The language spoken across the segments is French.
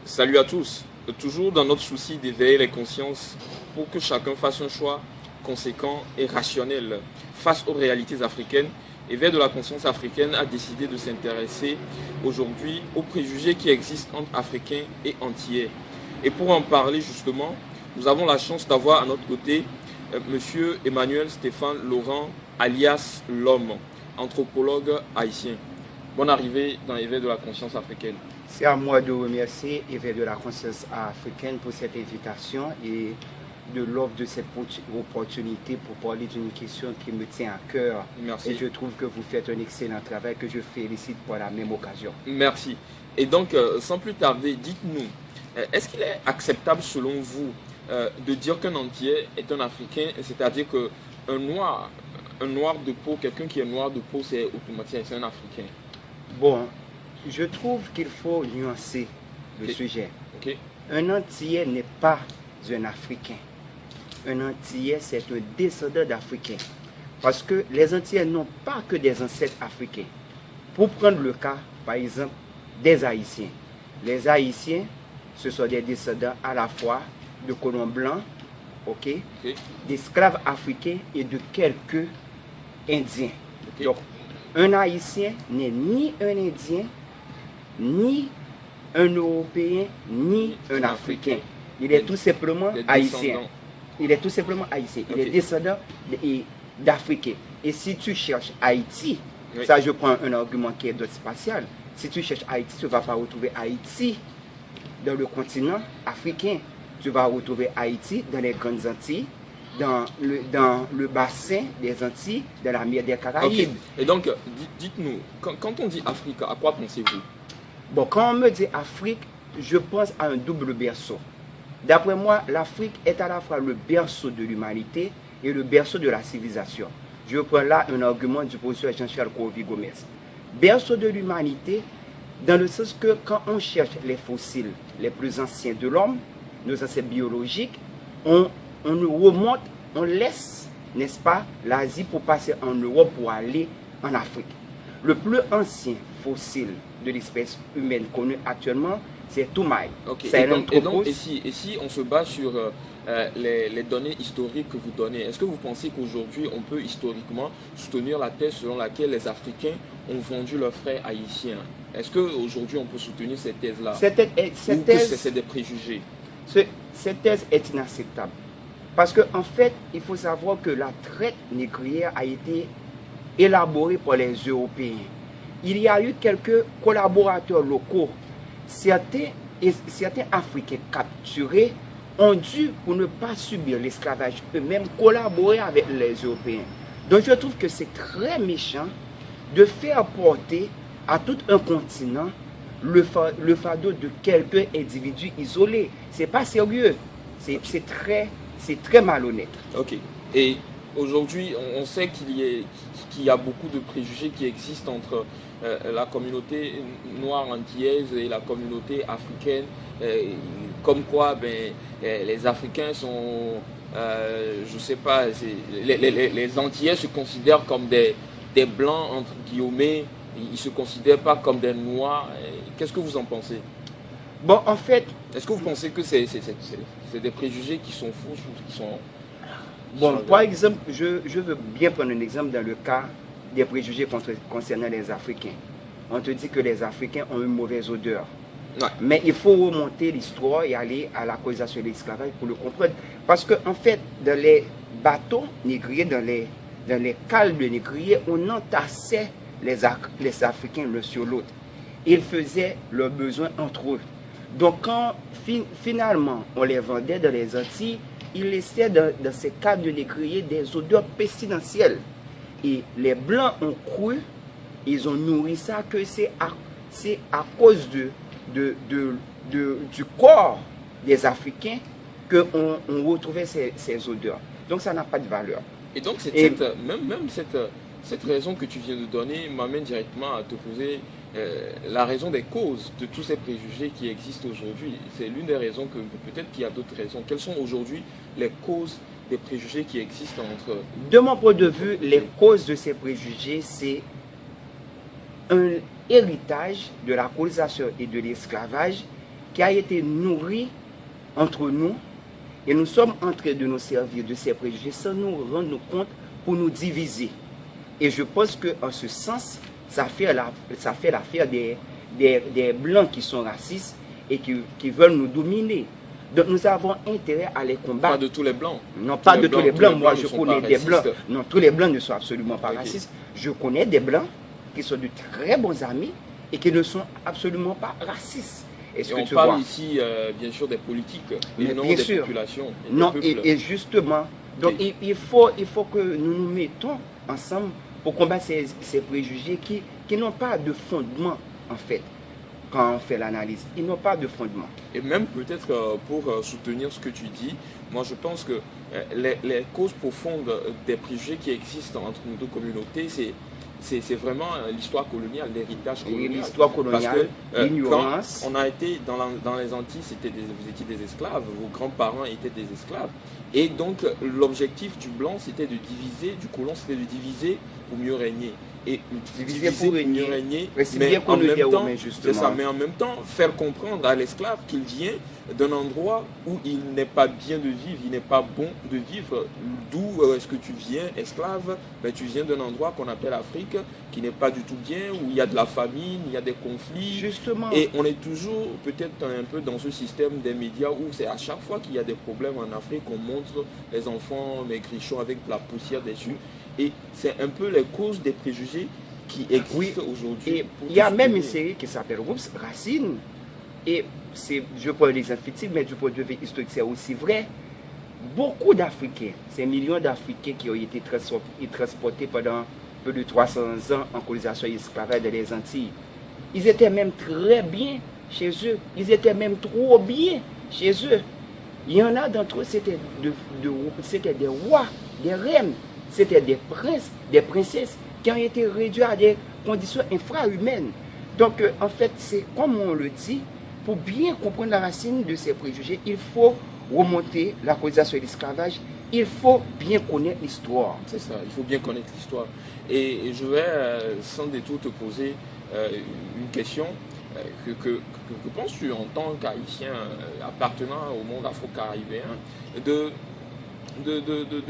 Salut à tous. Toujours dans notre souci d'éveiller les consciences pour que chacun fasse un choix conséquent et rationnel face aux réalités africaines, Éveil de la conscience africaine a décidé de s'intéresser aujourd'hui aux préjugés qui existent entre Africains et Antillais. Et pour en parler justement, nous avons la chance d'avoir à notre côté Monsieur Emmanuel Stéphane Laurent, alias L'Homme, anthropologue haïtien. Bonne arrivée dans Éveil de la conscience africaine. C'est à moi de remercier Éveil de la conscience africaine pour cette invitation et de l'offre de cette opportunité pour parler d'une question qui me tient à cœur. Merci. Et je trouve que vous faites un excellent travail que je félicite pour la même occasion. Merci. Et donc, sans plus tarder, dites-nous, est-ce qu'il est acceptable selon vous de dire qu'un Antillais est un Africain, c'est-à-dire qu'un noir de peau, quelqu'un qui est noir de peau, c'est automatiquement c'est un Africain? Bon, je trouve qu'il faut nuancer le sujet. Okay. Un Antillais n'est pas un Africain. Un Antillais, c'est un descendant d'Africains. Parce que les Antillais n'ont pas que des ancêtres africains. Pour prendre le cas, par exemple, des Haïtiens. Les Haïtiens, ce sont des descendants à la fois de colons blancs, d'esclaves africains et de quelques Indiens. Donc, un Haïtien n'est ni un Indien, ni un Européen, ni un Africain. Il est tout simplement haïtien. Il est tout simplement haïtien. Il est descendant d'Africains. Et si tu cherches Haïti, ça je prends un argument qui est d'autre spatial. Si tu cherches Haïti, tu ne vas pas retrouver Haïti dans le continent africain. Tu vas retrouver Haïti dans les grandes Antilles, dans le bassin des Antilles, dans la mer des Caraïbes. Et donc, dites-nous, quand on dit Afrique, à quoi pensez-vous? Bon, quand on me dit Afrique, je pense à un double berceau. D'après moi, l'Afrique est à la fois le berceau de l'humanité et le berceau de la civilisation. Je prends là un argument du professeur Jean-Charles Corvi-Gomez. Berceau de l'humanité, dans le sens que quand on cherche les fossiles les plus anciens de l'homme, nos ancêtres biologiques, on nous remonte, on laisse, n'est-ce pas, l'Asie pour passer en Europe pour aller en Afrique. Le plus ancien fossile de l'espèce humaine connue actuellement, c'est Toumaï. Et si on se base sur les données historiques que vous donnez, est-ce que vous pensez qu'aujourd'hui on peut historiquement soutenir la thèse selon laquelle les Africains ont vendu leurs frères haïtiens? Est-ce qu'aujourd'hui on peut soutenir cette thèse-là? C'est des préjugés? Cette thèse est inacceptable. Parce qu'en fait, il faut savoir que la traite négrière a été élaborée par les Européens. Il y a eu quelques collaborateurs locaux. Certains Africains capturés ont dû, pour ne pas subir l'esclavage eux-mêmes, collaborer avec les Européens. Donc je trouve que c'est très méchant de faire porter à tout un continent le fardeau de quelques individus isolés. C'est pas sérieux. C'est très malhonnête. Ok. Et aujourd'hui, on sait qu'il y a beaucoup de préjugés qui existent entre la communauté noire antillaise et la communauté africaine. Comme quoi, les Africains sont, je sais pas, les Antillais se considèrent comme des blancs, entre guillemets. Ils ne se considèrent pas comme des noirs. Qu'est-ce que vous en pensez? Bon, en fait... Est-ce que vous pensez que c'est des préjugés qui sont faux ou qui sont... Bon, par exemple, je veux bien prendre un exemple dans le cas des préjugés concernant les Africains. On te dit que les Africains ont une mauvaise odeur. Ouais. Mais il faut remonter l'histoire et aller à la causation de l'esclavage pour le comprendre. Parce qu'en fait, dans les bateaux négriers, dans les cales de négriers, on entassait les Africains l'un sur l'autre. Ils faisaient leurs besoins entre eux. Donc quand finalement on les vendait dans les Antilles, ils laissaient dans ces cales de négriers des odeurs pestilentielles. Et les Blancs ont cru, ils ont nourri ça, que c'est à cause du corps des Africains qu'on retrouvait ces odeurs. Donc ça n'a pas de valeur. Et donc cette raison que tu viens de donner m'amène directement à te poser la raison des causes de tous ces préjugés qui existent aujourd'hui. C'est l'une des raisons que peut-être qu'il y a d'autres raisons. Quelles sont aujourd'hui les causes des préjugés qui existent entre... De mon point de vue, les causes de ces préjugés, c'est un héritage de la colonisation et de l'esclavage qui a été nourrie entre nous et nous sommes en train de nous servir de ces préjugés sans nous rendre compte pour nous diviser. Et je pense qu'en ce sens, ça fait l'affaire des Blancs qui sont racistes et qui veulent nous dominer. Donc nous avons intérêt à les combattre. Pas de tous les Blancs. Non, pas de tous les Blancs. Moi, je connais des Blancs. Non, tous les Blancs ne sont absolument pas racistes. Je connais des Blancs qui sont de très bons amis et qui ne sont absolument pas racistes. Et on parle ici, bien sûr, des politiques et non des populations. Non, et justement, donc il faut que nous nous mettons ensemble pour combattre ces préjugés qui n'ont pas de fondement, en fait, quand on fait l'analyse. Ils n'ont pas de fondement. Et même peut-être pour soutenir ce que tu dis, moi je pense que les causes profondes des préjugés qui existent entre nos deux communautés, c'est vraiment l'histoire coloniale, l'héritage colonial. L'histoire coloniale, l'ignorance. Quand on a été dans les Antilles, vous étiez des esclaves, vos grands-parents étaient des esclaves. Et donc l'objectif du blanc, c'était de diviser, du colon, c'était de diviser pour mieux régner. Et diviser pour mieux régner, mais en même temps, faire comprendre à l'esclave qu'il vient d'un endroit où il n'est pas bien de vivre, il n'est pas bon de vivre. D'où est-ce que tu viens, esclave? Ben, tu viens d'un endroit qu'on appelle Afrique, qui n'est pas du tout bien, où il y a de la famine, il y a des conflits. Justement. Et on est toujours peut-être un peu dans ce système des médias où c'est à chaque fois qu'il y a des problèmes en Afrique, on montre les enfants maigrichons avec de la poussière dessus. Et c'est un peu les causes des préjugés qui existent aujourd'hui. Il y a même une série qui s'appelle Oups, Racine. Et je prends l'exemple fictif, mais du point de vue historique, c'est aussi vrai. Beaucoup d'Africains, ces millions d'Africains qui ont été transportés pendant plus de 300 ans en colonisation et esclavage dans les Antilles, ils étaient même très bien chez eux. Ils étaient même trop bien chez eux. Il y en a d'entre eux, c'était des rois, des reines. C'était des princes, des princesses qui ont été réduits à des conditions infrahumaines. Donc, en fait, c'est comme on le dit, pour bien comprendre la racine de ces préjugés, il faut remonter la colonisation et l'esclavage. Il faut bien connaître l'histoire. C'est ça, il faut bien connaître l'histoire. Et je vais, sans détour, te poser une question. Que penses-tu en tant qu'Haïtien appartenant au monde afro-caribéen de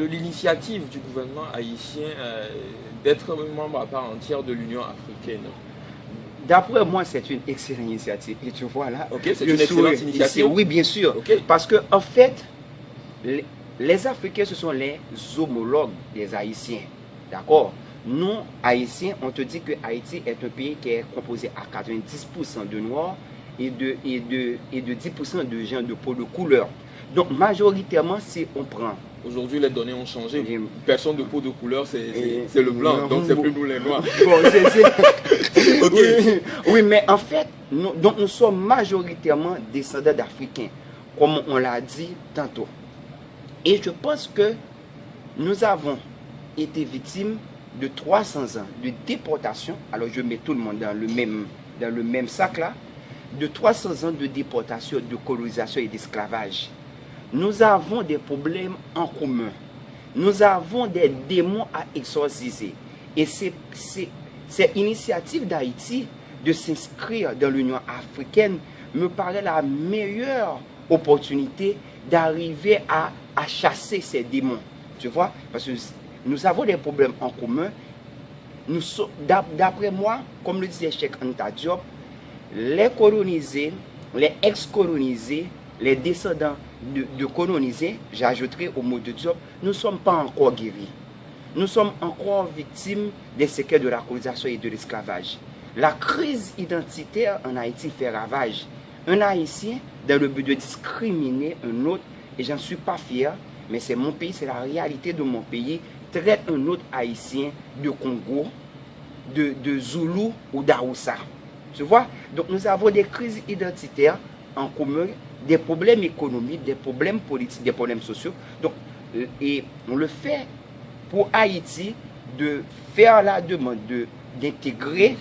l'initiative du gouvernement haïtien d'être membre à part entière de l'Union africaine? D'après moi, c'est une excellente initiative. Et tu vois là, c'est une excellente initiative. Oui, bien sûr. Parce que en fait, les Africains, ce sont les homologues des Haïtiens. D'accord? Nous, Haïtiens, on te dit que Haïti est un pays qui est composé à 90% de Noirs et de 10% de gens de peau de couleur. Donc, majoritairement, si on prend... Aujourd'hui, les données ont changé. Personne de peau de couleur, c'est le blanc. Donc, c'est plus nous les noirs. Oui, mais en fait, nous sommes majoritairement descendants d'Africains, comme on l'a dit tantôt. Et je pense que nous avons été victimes de 300 ans de déportation. Alors, je mets tout le monde dans le même sac là. De 300 ans de déportation, de colonisation et d'esclavage. Nous avons des problèmes en commun. Nous avons des démons à exorciser. Et cette initiative d'Haïti de s'inscrire dans l'Union africaine me paraît la meilleure opportunité d'arriver à chasser ces démons. Tu vois? Parce que nous avons des problèmes en commun. D'après moi, comme le disait Cheikh Anta Diop, les colonisés, les ex-colonisés, les descendants de colonisés, j'ajouterai au mot de Diop, nous ne sommes pas encore guéris. Nous sommes encore victimes des séquelles de la colonisation et de l'esclavage. La crise identitaire en Haïti fait ravage. Un Haïtien, dans le but de discriminer un autre, et j'en suis pas fier, mais c'est mon pays, c'est la réalité de mon pays, traite un autre Haïtien de Congo, de Zoulou ou d'Aoussa. Tu vois? Donc nous avons des crises identitaires en commun, des problèmes économiques, des problèmes politiques, des problèmes sociaux. Donc, et on le fait pour Haïti de faire la demande d'intégrer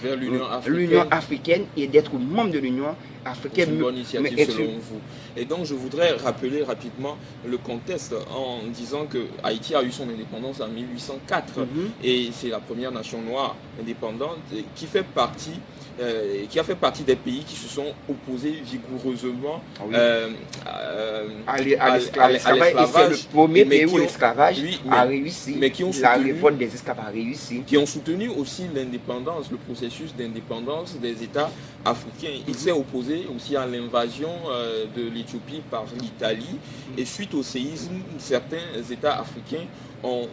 l'Union africaine et d'être membre de l'Union africaine. C'est une bonne initiative selon vous. Et donc je voudrais rappeler rapidement le contexte en disant que Haïti a eu son indépendance en 1804 et c'est la première nation noire indépendante qui a fait partie des pays qui se sont opposés vigoureusement à l'esclavage. C'est le premier pays où l'esclavage a réussi. Mais qui ont la révolte des esclaves a réussi. Qui ont soutenu aussi l'indépendance, le processus d'indépendance des États africains. Il s'est opposé aussi à l'invasion de l'Éthiopie par l'Italie. Et suite au séisme, certains États africains ont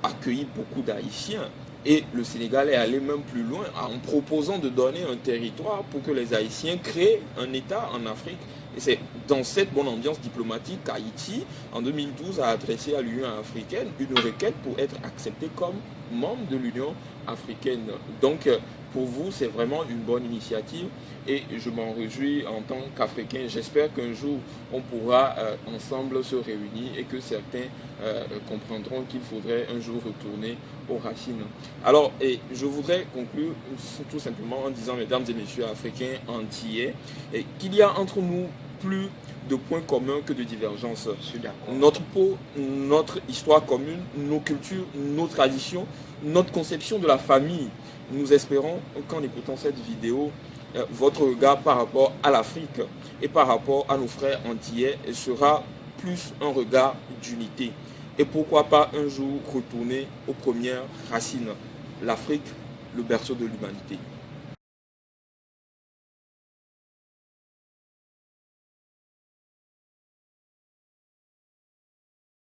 accueilli beaucoup d'Haïtiens. Et le Sénégal est allé même plus loin en proposant de donner un territoire pour que les Haïtiens créent un État en Afrique. Et c'est dans cette bonne ambiance diplomatique qu'Haïti, en 2012, a adressé à l'Union africaine une requête pour être accepté comme membre de l'Union africaine. Donc, pour vous, c'est vraiment une bonne initiative et je m'en réjouis en tant qu'Africain. J'espère qu'un jour, on pourra ensemble se réunir et que certains comprendront qu'il faudrait un jour retourner aux racines. Alors, et je voudrais conclure tout simplement en disant, mesdames et messieurs africains antillais, qu'il y a entre nous plus de points communs que de divergences. Notre peau, notre histoire commune, nos cultures, nos traditions, notre conception de la famille. Nous espérons qu'en écoutant cette vidéo, votre regard par rapport à l'Afrique et par rapport à nos frères antillais sera plus un regard d'unité. Et pourquoi pas un jour retourner aux premières racines, l'Afrique, le berceau de l'humanité.